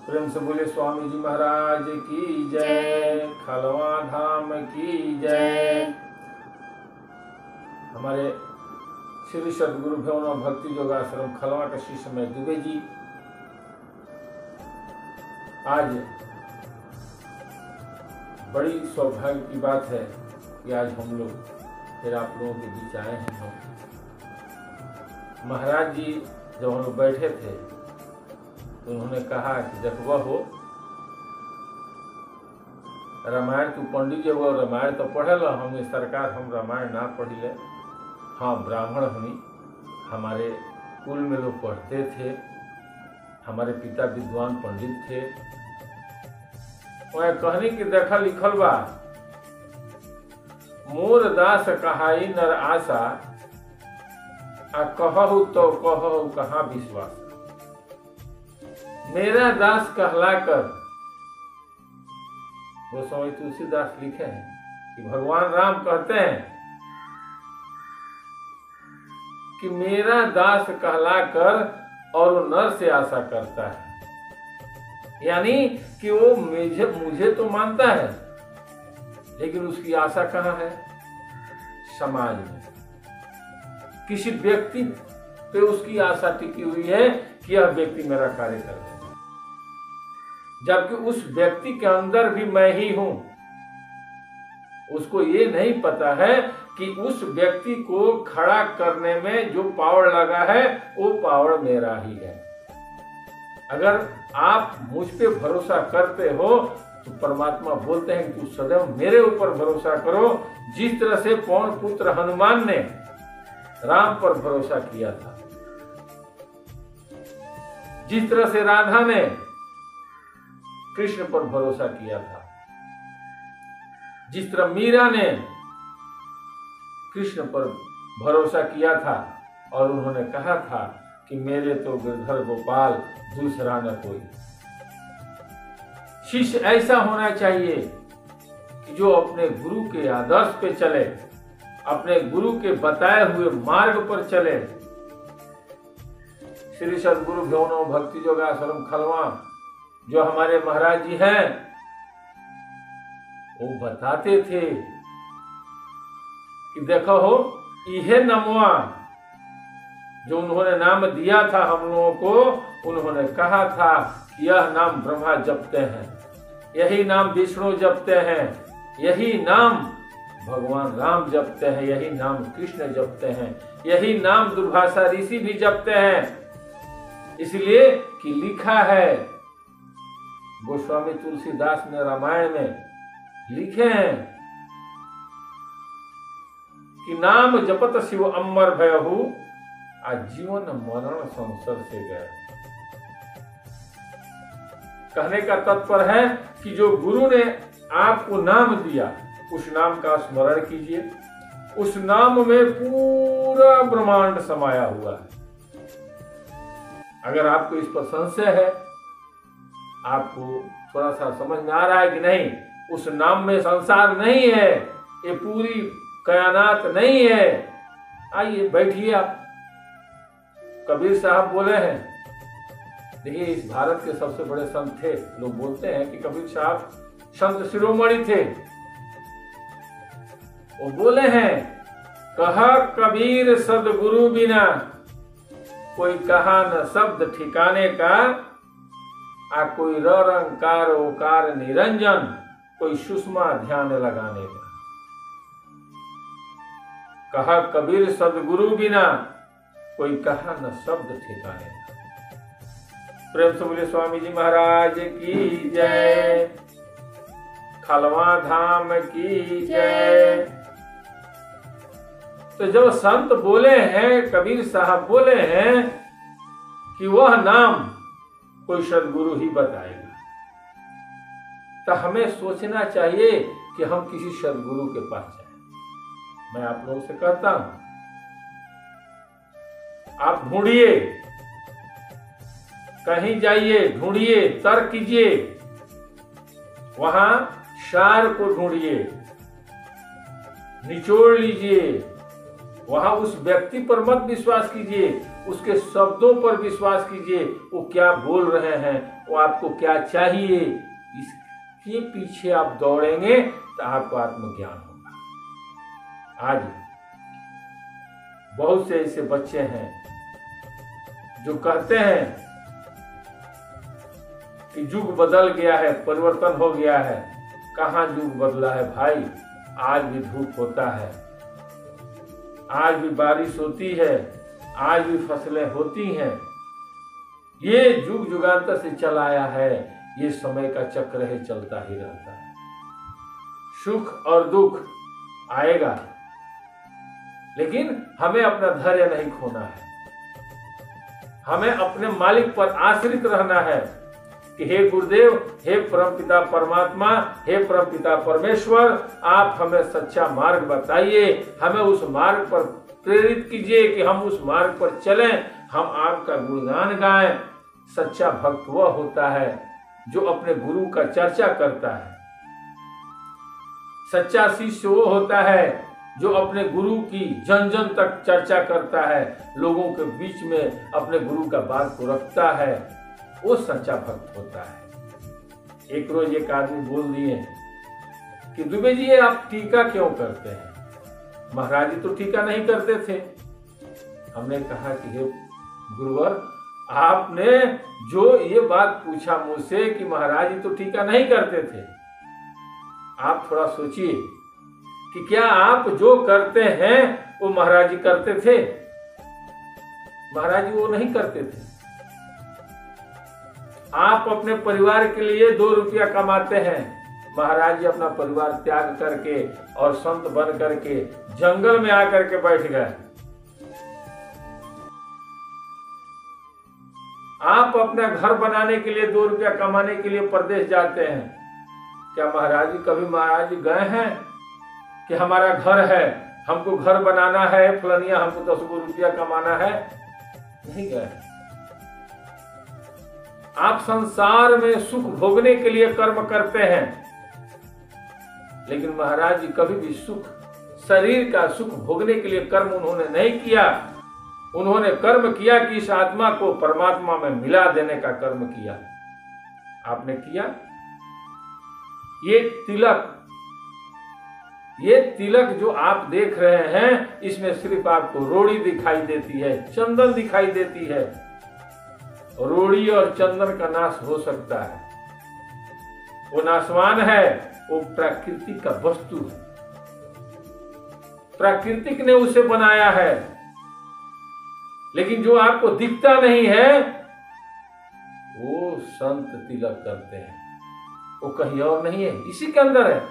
प्रेम से बोले स्वामी जी महाराज की जय, खलवा धाम की जय। हमारे श्री सदगुरु भवन भक्ति योगाश्रम खलवा का शिष्य में दुबे जी आज बड़ी सौभाग्य की बात है कि आज हम लोग फिर आप लोगों के बीच आए हैं। हम महाराज जी जब हम लोग बैठे थे तो उन्होंने कहा कि जब वह हो रामायण तू पंडित जी वो रामायण तो पढ़ल हमने सरकार हम रामायण ना पढ़ी ले। हाँ ब्राह्मण हमी हमारे कुल में लोग पढ़ते थे, हमारे पिता विद्वान पंडित थे। वह कहनी कि देखा लिखल बा मोर दास कहाई नर आशा आ कहू तो कहू कहाँ विश्वास। मेरा दास कहलाकर वो स्वामी तुलसीदास लिखे हैं कि भगवान राम कहते हैं कि मेरा दास कहलाकर और वो नर से आशा करता है, यानी कि वो मुझे तो मानता है लेकिन उसकी आशा कहाँ है? समाज में किसी व्यक्ति पे उसकी आशा टिकी हुई है कि यह व्यक्ति मेरा कार्य करे, जबकि उस व्यक्ति के अंदर भी मैं ही हूं। उसको ये नहीं पता है कि उस व्यक्ति को खड़ा करने में जो पावर लगा है वो पावर मेरा ही है। अगर आप मुझ पे भरोसा करते हो तो परमात्मा बोलते हैं कि तू सदैव मेरे ऊपर भरोसा करो। जिस तरह से पवन पुत्र हनुमान ने राम पर भरोसा किया था, जिस तरह से राधा ने कृष्ण पर भरोसा किया था, जिस तरह मीरा ने कृष्ण पर भरोसा किया था और उन्होंने कहा था कि मेरे तो गिरधर गोपाल दूसरा न कोई। शिष्य ऐसा होना चाहिए कि जो अपने गुरु के आदर्श पे चले, अपने गुरु के बताए हुए मार्ग पर चले। श्री सदगुरु भवन भक्ति योगाश्रम खलवा जो हमारे महाराज जी हैं वो बताते थे कि देखो हो इहे नमवा जो उन्होंने नाम दिया था हम लोगों को, उन्होंने कहा था कि यह नाम ब्रह्मा जपते हैं, यही नाम विष्णु जपते हैं, यही नाम भगवान राम जपते हैं, यही नाम कृष्ण जपते हैं, यही नाम दुर्भाषा ऋषि भी जपते हैं। इसलिए कि लिखा है, गोस्वामी तुलसीदास ने रामायण में लिखे हैं कि नाम जपत शिव अमर भयहु आजीवन मरण संसार से गए। कहने का तात्पर्य है कि जो गुरु ने आपको नाम दिया उस नाम का स्मरण कीजिए। उस नाम में पूरा ब्रह्मांड समाया हुआ है। अगर आपको इस पर संशय है, आपको थोड़ा सा समझ में आ रहा है कि नहीं उस नाम में संसार नहीं है, ये पूरी कायनात नहीं है, आइए बैठिए। आप कबीर साहब बोले हैं, देखिए इस भारत के सबसे बड़े संत थे, लोग बोलते हैं कि कबीर साहब संत शिरोमणि थे। वो बोले हैं, कहा कबीर सदगुरु बिना कोई कहा न शब्द ठिकाने का, आ कोई रंकार ओकार निरंजन कोई सुषमा ध्यान लगाने का। कहा कबीर सदगुरु बिना कोई कहा न शब्द ठिकाने का। प्रेम से बोले स्वामी जी महाराज की जय, खलवा धाम की जय। तो जब संत बोले हैं, कबीर साहब बोले हैं कि वह नाम कोई सदगुरु ही बताएगा, तो हमें सोचना चाहिए कि हम किसी सदगुरु के पास जाएं। मैं आप लोगों से कहता हूं, आप ढूंढिए, कहीं जाइए, ढूंढिए, तर्क कीजिए, वहां सार को ढूंढिए, निचोड़ लीजिए। वहां उस व्यक्ति पर मत विश्वास कीजिए, उसके शब्दों पर विश्वास कीजिए। वो क्या बोल रहे हैं, वो आपको क्या चाहिए, इसके पीछे आप दौड़ेंगे तो आपको आत्मज्ञान होगा। आज बहुत से ऐसे बच्चे हैं जो कहते हैं कि युग बदल गया है, परिवर्तन हो गया है। कहाँ युग बदला है भाई, आज भी धूप होता है, आज भी बारिश होती है, आज भी फसलें होती हैं। ये युग युगांतर से चला आया है, ये समय का चक्र है, चलता ही रहता है। सुख और दुख आएगा, लेकिन हमें अपना धैर्य नहीं खोना है। हमें अपने मालिक पर आश्रित रहना है कि हे गुरुदेव, हे परमपिता परमात्मा, हे परमपिता परमेश्वर, आप हमें सच्चा मार्ग बताइए, हमें उस मार्ग पर प्रेरित कीजिए कि हम उस मार्ग पर चलें, हम आपका गुणगान गाएं। सच्चा भक्त वह होता है जो अपने गुरु का चर्चा करता है। सच्चा शिष्य वो होता है जो अपने गुरु की जन जन तक चर्चा करता है, लोगों के बीच में अपने गुरु का बात को रखता है, वो सच्चा भक्त होता है। एक रोज एक आदमी बोल दिए कि दुबे जी आप टीका क्यों करते हैं? महाराज जी तो टीका नहीं करते थे। हमने कहा कि हे गुरुवर, आपने जो ये बात पूछा मुझसे कि महाराज जी तो टीका नहीं करते थे, आप थोड़ा सोचिए कि क्या आप जो करते हैं वो महाराज जी करते थे? महाराज जी वो नहीं करते थे। आप अपने परिवार के लिए 2 रुपया कमाते हैं, महाराज जी अपना परिवार त्याग करके और संत बन करके जंगल में आकर के बैठ गए। आप अपना घर बनाने के लिए 2 रुपया कमाने के लिए परदेश जाते हैं, क्या महाराज जी कभी महाराज जी गए हैं कि हमारा घर है, हमको घर बनाना है, फलनिया हमको 10 रुपया कमाना है? नहीं गए। आप संसार में सुख भोगने के लिए कर्म करते हैं, लेकिन महाराज जी कभी भी सुख, शरीर का सुख भोगने के लिए कर्म उन्होंने नहीं किया। उन्होंने कर्म किया कि इस आत्मा को परमात्मा में मिला देने का कर्म किया। आपने किया? ये तिलक जो आप देख रहे हैं, इसमें सिर्फ आपको रोड़ी दिखाई देती है, चंदन दिखाई देती है। रोड़ी और चंदन का नाश हो सकता है, वो नाशवान है, वो प्राकृतिक का वस्तु है, प्राकृतिक ने उसे बनाया है। लेकिन जो आपको दिखता नहीं है, वो संत तिलक करते हैं, वो कहीं और नहीं है, इसी के अंदर है।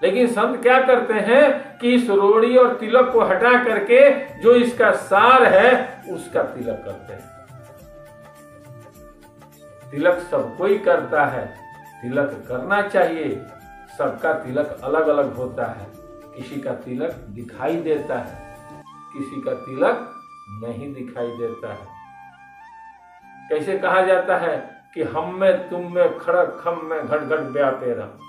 लेकिन संत क्या करते हैं कि इस रोड़ी और तिलक को हटा करके जो इसका सार है उसका तिलक करते हैं। तिलक सब कोई करता है, तिलक करना चाहिए। सबका तिलक अलग अलग होता है, किसी का तिलक दिखाई देता है, किसी का तिलक नहीं दिखाई देता है। कैसे कहा जाता है कि हम में तुम में खड़क खम में घट घट व्यापे राम।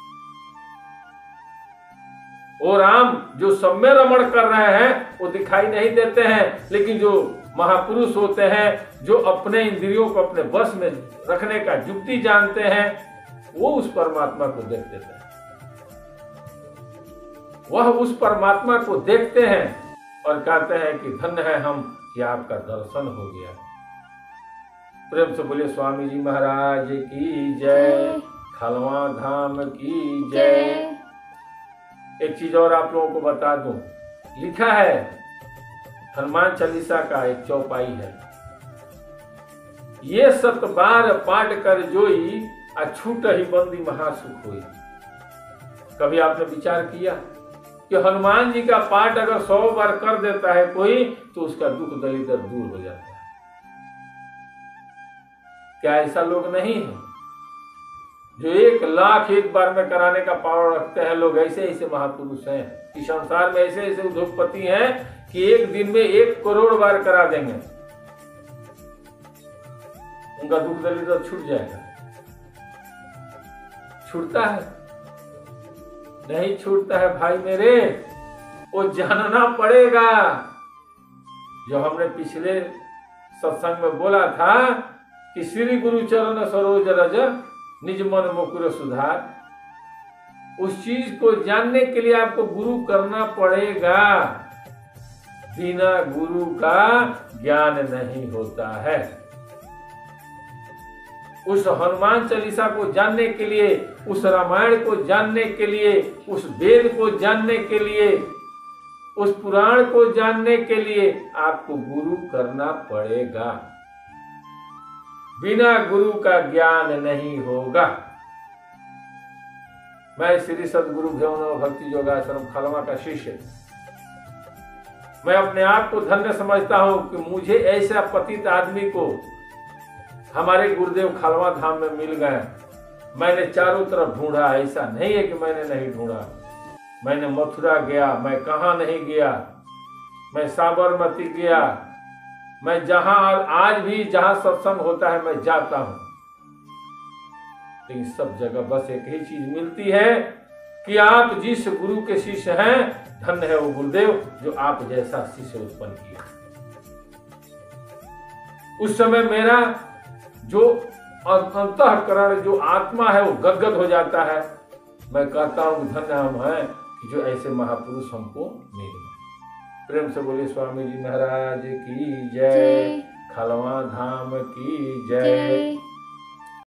वो राम जो सब में रमण कर रहे हैं वो दिखाई नहीं देते हैं, लेकिन जो महापुरुष होते हैं, जो अपने इंद्रियों को अपने बस में रखने का युक्ति जानते हैं, वो उस परमात्मा को देख देते हैं। वह उस परमात्मा को देखते हैं और कहते हैं कि धन्य है हम कि आपका दर्शन हो गया। प्रेम से बोले स्वामी जी महाराज की जय, खलवा धाम की जय। एक चीज और आप लोगों को बता दूं, लिखा है हनुमान चालीसा का एक चौपाई है, ये 7 बार पाठ कर जोई अछूट ही बंदी महासुख हुई। कभी आपने विचार किया कि हनुमान जी का पाठ अगर 100 बार कर देता है कोई, तो उसका दुख दलिदर दूर हो जाता है? क्या ऐसा लोग नहीं है जो 1 लाख एक बार में कराने का पावर रखते हैं? लोग ऐसे ऐसे महापुरुष हैं कि संसार में ऐसे ऐसे उद्योगपति हैं कि एक दिन में 1 करोड़ बार करा देंगे, उनका दुख दलिदर छूट जाएगा। छूटता है? नहीं छूटता है भाई मेरे, वो जानना पड़ेगा। जो हमने पिछले सत्संग में बोला था कि श्री गुरु चरण सरोज रज निज मन मुकुर सुधार। उस चीज को जानने के लिए आपको गुरु करना पड़ेगा। बिना गुरु का ज्ञान नहीं होता है। उस हनुमान चालीसा को जानने के लिए, उस रामायण को जानने के लिए, उस वेद को जानने के लिए, उस पुराण को जानने के लिए आपको गुरु करना पड़ेगा। बिना गुरु का ज्ञान नहीं होगा। मैं श्री सदगुरु भ्यवनव भक्ति योगाश्रम खलवा का शिष्य, मैं अपने आप को धन्य समझता हूं कि मुझे ऐसा पतित आदमी को हमारे गुरुदेव खलवा धाम में मिल गए। मैंने चारों तरफ ढूंढा, ऐसा नहीं है कि मैंने नहीं ढूंढा। मैंने मथुरा गया, मैं कहाँ नहीं गया, मैं साबरमती गया, मैं जहां आज भी जहां सत्संग होता है मैं जाता हूं। लेकिन सब जगह बस एक ही चीज मिलती है कि आप जिस गुरु के शिष्य हैं, धन्य है वो गुरुदेव जो आप जैसा शिष्य उत्पन्न किया। उस समय मेरा जो अंतःकरण, जो आत्मा है वो गदगद हो जाता है। मैं कहता हूं धन्य हम हैं कि जो ऐसे महापुरुष हमको मिले। प्रेम से बोलिए स्वामी जी महाराज की जय, खलवा धाम की जय।